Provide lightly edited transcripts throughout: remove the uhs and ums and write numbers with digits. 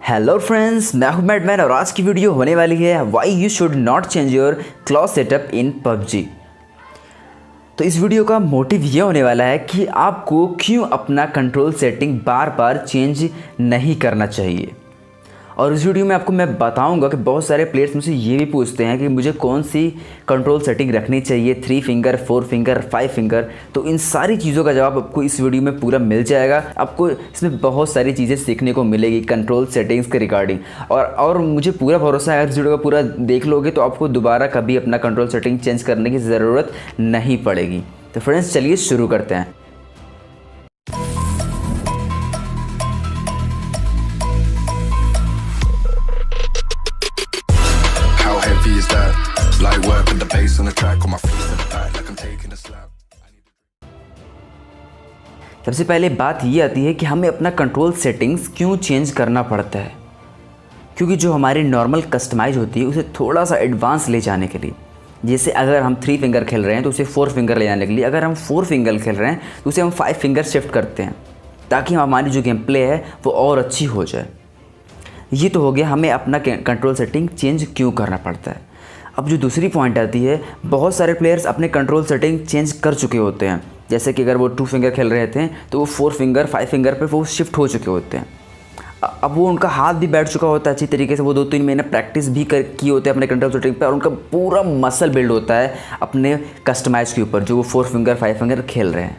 Hello friends, मैं हूं madman और आज की वीडियो होने वाली है why you should not change your clock setup in PUBG. तो इस वीडियो का मोटिव ये होने वाला है कि आपको क्यों अपना कंट्रोल सेटिंग बार बार चेंज नहीं करना चाहिए। और इस वीडियो में आपको मैं बताऊंगा कि बहुत सारे प्लेयर्स मुझसे ये भी पूछते हैं कि मुझे कौन सी कंट्रोल सेटिंग रखनी चाहिए, 3 फिंगर, 4 फिंगर, 5 फिंगर। तो इन सारी चीज़ों का जवाब आपको इस वीडियो में पूरा मिल जाएगा। आपको इसमें बहुत सारी चीज़ें सीखने को मिलेगी कंट्रोल सेटिंग्स के रिगार्डिंग। और मुझे पूरा भरोसा है, अगर इस वीडियो का पूरा देख लोगे तो आपको दोबारा कभी अपना कंट्रोल सेटिंग चेंज करने की ज़रूरत नहीं पड़ेगी। तो फ्रेंड्स चलिए शुरू करते हैं। Is that light work with the bass on the track on my feet to the back like I'm taking a slap। सबसे पहले बात ये आती है कि हमें अपना कंट्रोल सेटिंग्स क्यों चेंज करना पड़ता है। क्योंकि जो हमारी नॉर्मल कस्टमाइज होती है उसे थोड़ा सा एडवांस ले जाने के लिए, जैसे अगर हम 3 फिंगर खेल रहे हैं तो उसे 4 फिंगर ले जाने के लिए, अगर हम 4 फिंगर खेल रहे हैं तो उसे हम 5 फिंगर शिफ्ट करते हैं ताकि हमारी जो गेम प्ले है वो और अच्छी हो जाए। ये तो हो गया हमें अपना कंट्रोल सेटिंग चेंज क्यों करना पड़ता है। अब जो दूसरी पॉइंट आती है, बहुत सारे प्लेयर्स अपने कंट्रोल सेटिंग चेंज कर चुके होते हैं। जैसे कि अगर वो 2 फिंगर खेल रहे थे तो वो 4 फिंगर 5 फिंगर पे वो शिफ्ट हो चुके होते हैं। अब वो उनका हाथ भी बैठ चुका होता है अच्छी तरीके से, वो 2-3 महीने प्रैक्टिस भी की होते हैं अपने कंट्रोल सेटिंग पे और उनका पूरा मसल बिल्ड होता है अपने कस्टमाइज के ऊपर जो वो 4 फिंगर 5 फिंगर खेल रहे हैं।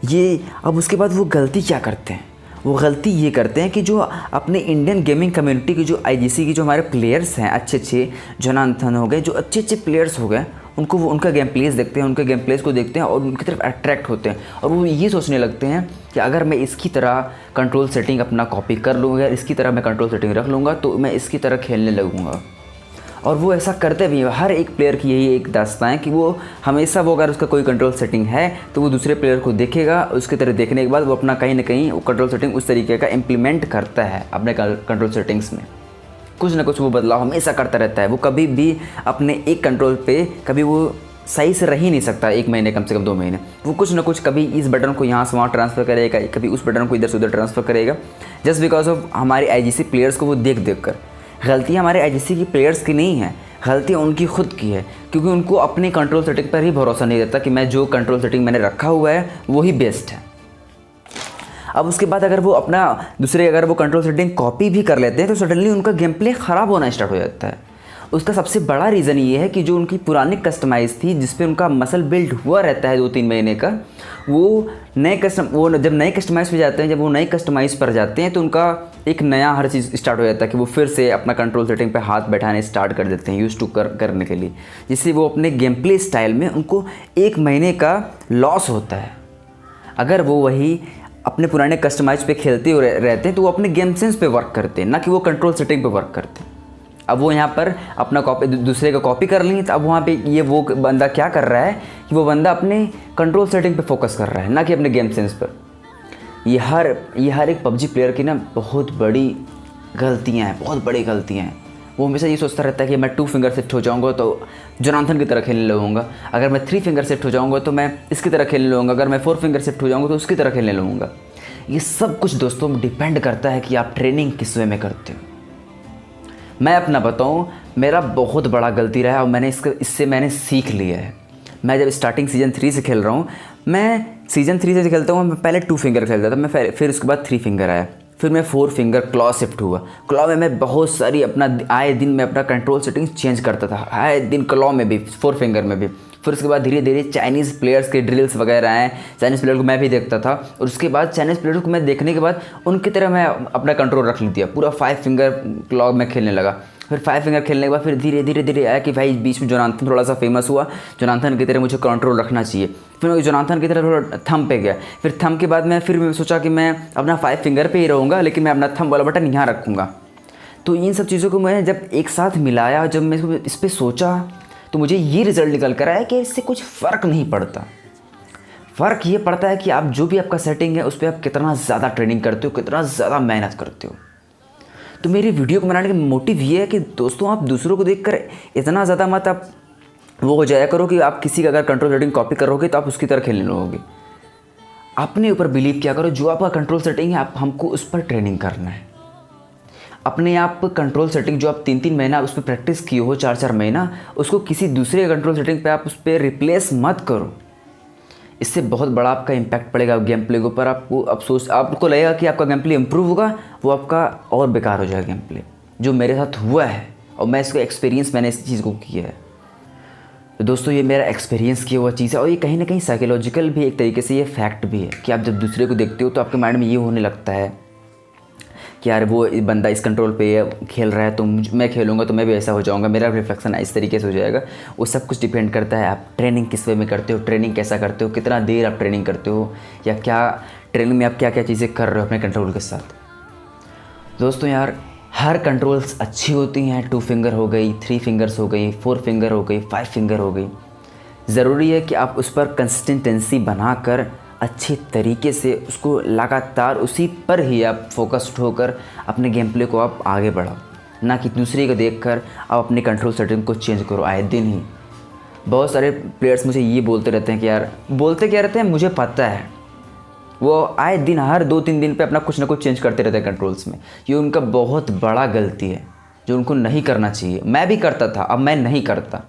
ये अब उसके बाद वो गलती क्या करते हैं, वो गलती ये करते हैं कि जो अपने इंडियन गेमिंग कम्युनिटी की जो आईजीसी की जो हमारे प्लेयर्स हैं, अच्छे जोनाथन हो गए, जो अच्छे प्लेयर्स हो गए, उनको वो उनका गेम प्लेस देखते हैं, उनके गेम प्लेस को देखते हैं और उनकी तरफ अट्रैक्ट होते हैं और वो ये सोचने लगते हैं कि अगर मैं इसकी तरह कंट्रोल सेटिंग अपना कॉपी कर लूँगा, इसकी तरह मैं कंट्रोल सेटिंग रख लूँगा तो मैं इसकी तरह खेलने लगूँगा। और वो ऐसा करते भी हैं। हर एक प्लेयर की यही एक दास्तां है कि वो हमेशा वो अगर उसका कोई कंट्रोल सेटिंग है तो वो दूसरे प्लेयर को देखेगा, उसकी तरह देखने के बाद वो अपना कहीं ना कहीं वो कंट्रोल सेटिंग उस तरीके का इम्प्लीमेंट करता है अपने कंट्रोल सेटिंग्स में। कुछ ना कुछ वो बदलाव हमेशा करता रहता है। वो कभी भी अपने एक कंट्रोल पे कभी वो सही से रह ही नहीं सकता 1 महीने, कम से कम 2 महीने। वो कुछ ना कुछ कभी इस बटन को यहाँ से वहाँ ट्रांसफ़र करेगा, कभी उस बटन को इधर से उधर ट्रांसफ़र करेगा, जस्ट बिकॉज ऑफ हमारे आईजीसी प्लेयर्स को वो देख कर। गलतियाँ हमारे आईजीसी की प्लेयर्स की नहीं है, गलतियाँ उनकी खुद की है, क्योंकि उनको अपनी कंट्रोल सेटिंग पर ही भरोसा नहीं रहता कि मैं जो कंट्रोल सेटिंग मैंने रखा हुआ है वही बेस्ट है। अब उसके बाद अगर वो अपना अगर वो कंट्रोल सेटिंग कॉपी भी कर लेते हैं तो सडनली उनका गेम प्ले ख़राब होना स्टार्ट हो जाता है। उसका सबसे बड़ा रीज़न ये है कि जो उनकी पुरानी कस्टमाइज़ थी जिस पे उनका मसल बिल्ड हुआ रहता है 2-3 महीने का, वो जब नए कस्टमाइज़ पे जाते हैं, जब वो नए कस्टमाइज़ पर जाते हैं तो उनका एक नया हर चीज़ स्टार्ट हो जाता है कि वो फिर से अपना कंट्रोल सेटिंग पे हाथ बैठाने स्टार्ट कर देते हैं यूज़ टू करने के लिए, जिससे वो अपने गेम प्ले स्टाइल में उनको 1 महीने का लॉस होता है। अगर वो वही अपने पुराने कस्टमाइज पे खेलते रहते हैं तो वो अपने गेम सेंस पे वर्क करते हैं, ना कि वो कंट्रोल सेटिंग पे वर्क करते हैं। अब वो यहाँ पर अपना दूसरे का कॉपी कर लेंगे तो अब वहाँ पे ये वो बंदा क्या कर रहा है कि वो बंदा अपने कंट्रोल सेटिंग पे फोकस कर रहा है, ना कि अपने गेम सेंस पर। ये हर एक पबजी प्लेयर की ना बहुत बड़ी गलतियाँ हैं, बहुत बड़ी गलतियाँ हैं। वो हमेशा ये सोचता रहता है कि मैं 2 फिंगर शिफ्ट हो जाऊँगा तो जोनाथन की तरह खेलने लगूँगा, अगर मैं 3 फिंगर शिफ्ट हो जाऊँगा तो मैं इसकी तरह खेलने लगूँगा, अगर मैं 4 फिंगर शिफ्ट हो जाऊँगा तो उसकी तरह खेलने लगूँगा। ये सब कुछ दोस्तों डिपेंड करता है कि आप ट्रेनिंग किस वे में करते हो। मैं अपना बताऊँ, मेरा बहुत बड़ा गलती रहा है और इससे मैंने सीख लिया है। मैं जब स्टार्टिंग सीज़न 3 से खेल रहा हूँ, मैं सीज़न 3 से खेलता हूँ, मैं पहले 2 फिंगर खेलता था, मैं फिर उसके बाद 3 फिंगर आया, फिर मैं 4 फिंगर क्लॉ शिफ्ट हुआ। क्लॉ में मैं बहुत सारी आए दिन मैं अपना कंट्रोल सेटिंग चेंज करता था, आए दिन क्लॉ में भी, 4 फिंगर में भी। फिर उसके बाद धीरे धीरे चाइनीज़ प्लेयर्स के ड्रिल्स वगैरह आए, चाइनीज़ प्लेयर को मैं भी देखता था और उसके बाद चाइनीज़ प्लेयर्स को मैं देखने के बाद उनकी तरह मैं अपना कंट्रोल रख लिया, पूरा 5 फिंगर क्लॉ में खेलने लगा। फिर 5 फिंगर खेलने के बाद फिर धीरे आया कि भाई बीच में जोनाथन थोड़ा सा फेमस हुआ, जोनाथन की तरह मुझे कंट्रोल रखना चाहिए। फिर मैं जोनाथन की तरह थोड़ा थंब पे गया, फिर थंब के बाद मैं सोचा कि मैं अपना 5 फिंगर पे ही रहूँगा, लेकिन मैं अपना थंब वाला बटन यहाँ रखूँगा। तो इन सब चीज़ों को मैं जब एक साथ मिलाया, जब मैं इस पर सोचा तो मुझे ये रिज़ल्ट निकल कर आया कि इससे कुछ फ़र्क नहीं पड़ता। फ़र्क ये पड़ता है कि आप जो भी आपका सेटिंग है उस पर आप कितना ज़्यादा ट्रेनिंग करते हो, कितना ज़्यादा मेहनत करते हो। तो मेरी वीडियो को बनाने का मोटिव ये है कि दोस्तों आप दूसरों को देखकर इतना ज़्यादा मत आप वो हो जाया करो कि आप किसी का अगर कंट्रोल सेटिंग कॉपी करोगे तो आप उसकी तरह खेलने लगोगे। अपने ऊपर बिलीव किया करो, जो आपका कंट्रोल सेटिंग है आप हमको उस पर ट्रेनिंग करना है। अपने आप कंट्रोल सेटिंग जो आप 3-3 महीना उस पर प्रैक्टिस किए हो, 4-4 महीना, उसको किसी दूसरे कंट्रोल सेटिंग पे आप उस पर रिप्लेस मत करो। इससे बहुत बड़ा आपका इम्पैक्ट पड़ेगा गेम प्ले के ऊपर। आपको लगेगा कि आपका गेम प्ले इम्प्रूव होगा, वो आपका और बेकार हो जाएगा गेम प्ले, जो मेरे साथ हुआ है और मैं इसको एक्सपीरियंस मैंने इस चीज़ को किया है। तो दोस्तों ये मेरा एक्सपीरियंस किया हुआ चीज़ है और ये कहीं ना कहीं साइकोलॉजिकल भी एक तरीके से ये फैक्ट भी है कि आप जब दूसरे को देखते हो तो आपके माइंड में ये होने लगता है कि यार वो बंदा इस कंट्रोल पे खेल रहा है तो मैं खेलूँगा तो मैं भी ऐसा हो जाऊँगा, मेरा रिफ्लेक्शन इस तरीके से हो जाएगा। वो सब कुछ डिपेंड करता है आप ट्रेनिंग किस वे में करते हो, ट्रेनिंग कैसा करते हो, कितना देर आप ट्रेनिंग करते हो, या क्या ट्रेनिंग में आप क्या क्या चीज़ें कर रहे हो अपने कंट्रोल के साथ। दोस्तों यार हर कंट्रोल्स अच्छी होती हैं, 2 फिंगर हो गई, 3 फिंगर्स हो गई, 4 फिंगर हो गई, 5 फिंगर हो गई। ज़रूरी है कि आप उस पर कंसिस्टेंसी बनाकर अच्छे तरीके से उसको लगातार उसी पर ही आप फोकस्ड होकर अपने गेम प्ले को आप आगे बढ़ाओ, ना कि दूसरे को देखकर आप अपने कंट्रोल सेटिंग को चेंज करो आए दिन ही। बहुत सारे प्लेयर्स मुझे ये बोलते रहते हैं कि यार, बोलते क्या रहते हैं मुझे पता है, वो आए दिन हर 2-3 दिन पे अपना कुछ ना कुछ चेंज करते रहते हैं कंट्रोल्स में। ये उनका बहुत बड़ा गलती है जो उनको नहीं करना चाहिए। मैं भी करता था, अब मैं नहीं करता।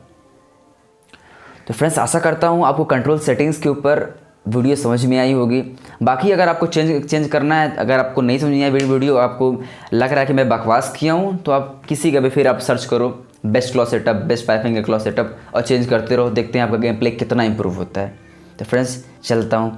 तो फ्रेंड्स आशा करता हूँ आपको कंट्रोल सेटिंग्स के ऊपर वीडियो समझ में आई होगी। बाकी अगर आपको चेंज करना है, अगर आपको नहीं समझ में आया वीडियो, आपको लग रहा है कि मैं बकवास किया हूँ, तो आप किसी का भी फिर आप सर्च करो best claw setup, best 5 finger claw setup और चेंज करते रहो, देखते हैं आपका गेम प्ले कितना इंप्रूव होता है। तो फ्रेंड्स चलता हूँ,